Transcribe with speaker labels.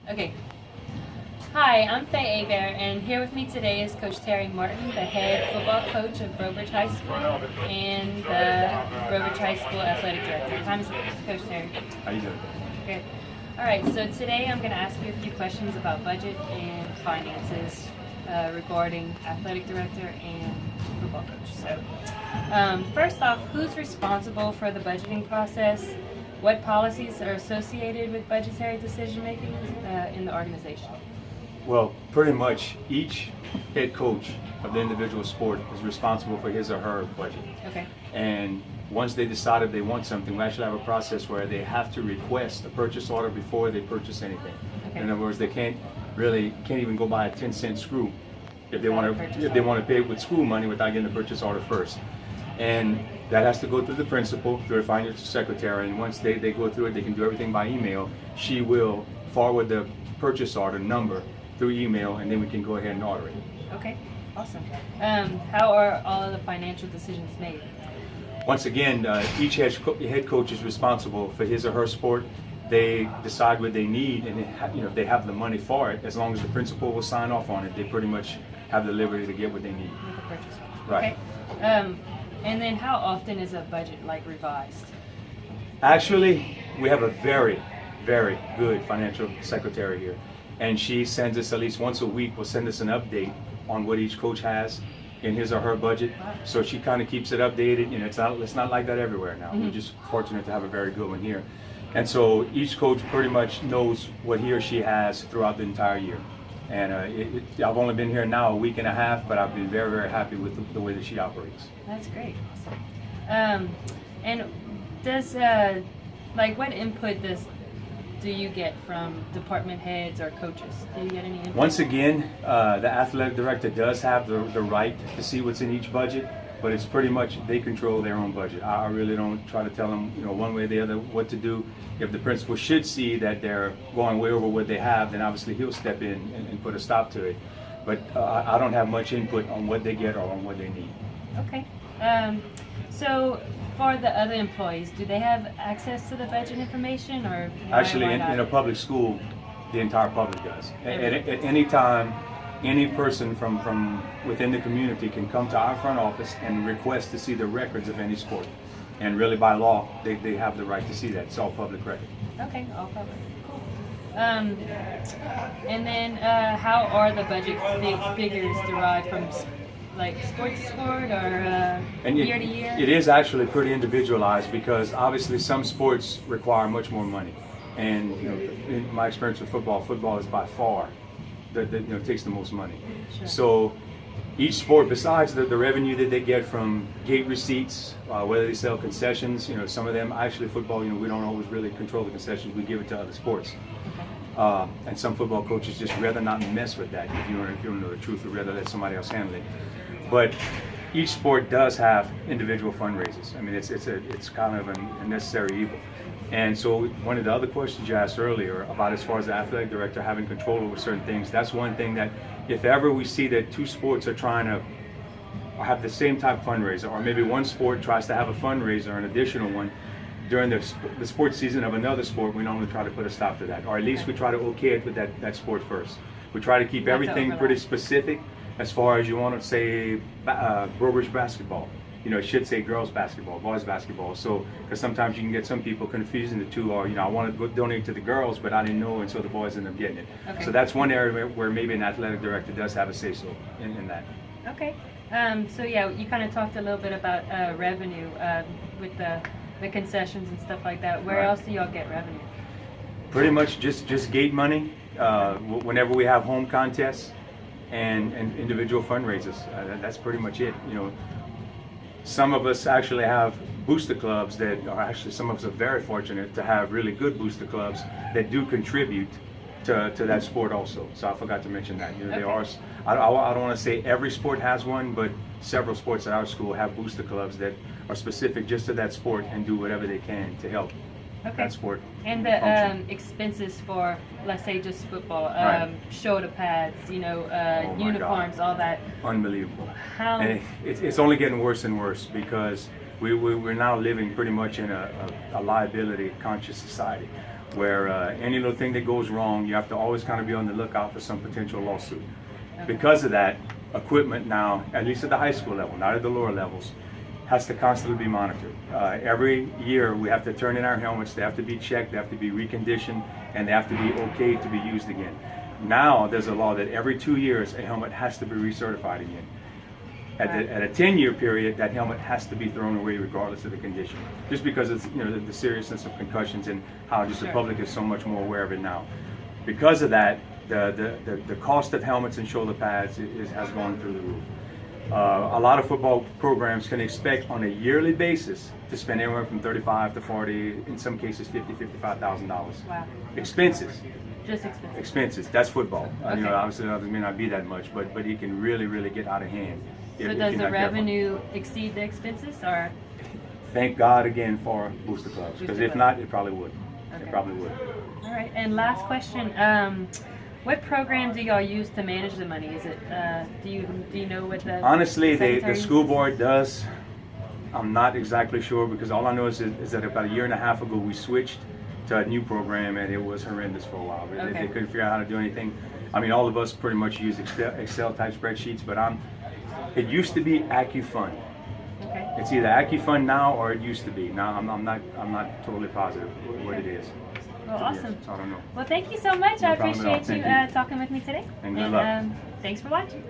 Speaker 1: Okay. Hi, I'm Faye Abear, and here with me today is Coach Terry Martin, the head football coach of Brobridge High School and the Brobridge High School athletic director. Hi, Coach Terry.
Speaker 2: How you doing?
Speaker 1: Good. All right, so today I'm going to ask you a few questions about budget and finances regarding athletic director and football coach. So, first off, who's responsible for the budgeting process? What policies are associated with budgetary decision making in the organization?
Speaker 2: Well, pretty much each head coach of the individual sport is responsible for his or her budget.
Speaker 1: Okay.
Speaker 2: And once they decided they want something, we actually have a process where they have to request a purchase order before they purchase anything.
Speaker 1: Okay.
Speaker 2: In other words, they can't even go buy a 10-cent screw if they want to pay it with school money without getting the purchase order first. And that has to go through the principal, through the financial secretary, and once they go through it, they can do everything by email. She will forward the purchase order number through email, and then we can go ahead and order it.
Speaker 1: Okay, awesome. How are all of the financial decisions made?
Speaker 2: Once again, each head coach is responsible for his or her sport. They decide what they need, and if they have the money for it, as long as the principal will sign off on it, they pretty much have the liberty to get what they need.
Speaker 1: With the purchase order.
Speaker 2: Right.
Speaker 1: Okay. And then how often is a budget revised?
Speaker 2: Actually, we have a very, very good financial secretary here, and she sends us at least once a week. Will send us an update on what each coach has in his or her budget.
Speaker 1: Wow.
Speaker 2: So she kind of keeps it updated. It's not like that everywhere now.
Speaker 1: Mm-hmm.
Speaker 2: We're just fortunate to have a very good one here, and so each coach pretty much knows what he or she has throughout the entire year. And I've only been here now a week and a half, but I've been very, very happy with the way that she operates.
Speaker 1: That's great. Awesome. And does what input do you get from department heads or coaches? Do you get any input?
Speaker 2: Once again, the athletic director does have the right to see what's in each budget, but it's pretty much they control their own budget. I really don't try to tell them, one way or the other what to do. If the principal should see that they're going way over what they have, then obviously he'll step in and put a stop to it. But I don't have much input on what they get or on what they need.
Speaker 1: Okay. So for the other employees, do they have access to the budget information, or
Speaker 2: Actually,
Speaker 1: why not?
Speaker 2: in a public school, the entire public does. At any time, any person from within the community can come to our front office and request to see the records of any sport. And really, by law, they have the right to see that. It's all public record.
Speaker 1: Okay, all public. Cool. And then how are the budget figures derived from sport to sport or year to year?
Speaker 2: It is actually pretty individualized because obviously some sports require much more money. And in my experience with football is by far that takes the most money.
Speaker 1: Sure.
Speaker 2: So each sport, besides the revenue that they get from gate receipts, whether they sell concessions, some of them, actually football, we don't always really control the concessions, we give it to other sports. And some football coaches just rather not mess with that, if you don't know the truth, or rather let somebody else handle it. But each sport does have individual fundraisers. I mean, it's kind of a necessary evil. And so one of the other questions you asked earlier about as far as the athletic director having control over certain things, that's one thing that if ever we see that two sports are trying to have the same type of fundraiser, or maybe one sport tries to have a fundraiser, an additional one, during the sports season of another sport, we normally try to put a stop to that, or at least we try to okay it with that sport first. We try to keep everything pretty specific as far as you want to say Brobridge basketball. It should say girls basketball, boys basketball. So, because sometimes you can get some people confusing the two, or I want to donate to the girls, but I didn't know, and so the boys end up getting it.
Speaker 1: Okay.
Speaker 2: So that's one area where maybe an athletic director does have a say-so in that.
Speaker 1: Okay. So yeah, you kind of talked a little bit about revenue with the concessions and stuff like that. Where
Speaker 2: Right.
Speaker 1: else do y'all get revenue?
Speaker 2: Pretty much just gate money. Whenever we have home contests and individual fundraisers, that's pretty much it. Some of us actually have booster clubs that are actually, some of us are very fortunate to have really good booster clubs that do contribute to that sport also. So I forgot to mention that. There are, I don't want to say every sport has one, but several sports at our school have booster clubs that are specific just to that sport and do whatever they can to help that sport.
Speaker 1: And the
Speaker 2: function.
Speaker 1: expenses for, let's say, just football,
Speaker 2: Right.
Speaker 1: shoulder pads,
Speaker 2: Oh my
Speaker 1: uniforms,
Speaker 2: God.
Speaker 1: all that.
Speaker 2: Unbelievable.
Speaker 1: How?
Speaker 2: And it's only getting worse and worse because we're now living pretty much in a liability conscious society. where any little thing that goes wrong, you have to always kind of be on the lookout for some potential lawsuit. Because of that, equipment now, at least at the high school level, not at the lower levels, has to constantly be monitored. Every year we have to turn in our helmets, they have to be checked, they have to be reconditioned, and they have to be okay to be used again. Now there's a law that every 2 years a helmet has to be recertified again. At a 10-year period, that helmet has to be thrown away regardless of the condition, just because it's the seriousness of concussions and how just the public is so much more aware of it now. Because of that, the cost of helmets and shoulder pads has gone through the roof. A lot of football programs can expect on a yearly basis to spend anywhere from $35,000 to $40,000, in some cases $50,000, $55,000.
Speaker 1: Wow.
Speaker 2: Expenses.
Speaker 1: Just expensive.
Speaker 2: Expenses. That's football.
Speaker 1: Okay.
Speaker 2: Obviously others may not be that much, but it can really get out of hand.
Speaker 1: So does the revenue exceed the expenses, or?
Speaker 2: Thank God again for booster clubs, because if not, it probably would.
Speaker 1: Okay.
Speaker 2: It probably would.
Speaker 1: All right. And last question: what program do y'all use to manage the money? Is it do you know what the
Speaker 2: Honestly, the
Speaker 1: secretary
Speaker 2: school
Speaker 1: uses?
Speaker 2: board does. I'm not exactly sure, because all I know is that about a year and a half ago we switched to a new program, and it was horrendous for a while.
Speaker 1: Okay.
Speaker 2: They couldn't figure out how to do anything. I mean, all of us pretty much use Excel type spreadsheets, but it used to be AccuFund.
Speaker 1: Okay.
Speaker 2: It's either AccuFund now or it used to be. Now I'm not totally positive what it is.
Speaker 1: Well, awesome.
Speaker 2: Yes, so I don't know.
Speaker 1: Well, thank you so much.
Speaker 2: No
Speaker 1: I
Speaker 2: problem at all.
Speaker 1: appreciate you
Speaker 2: Thank you.
Speaker 1: talking with me today.
Speaker 2: And good luck.
Speaker 1: Thanks for watching.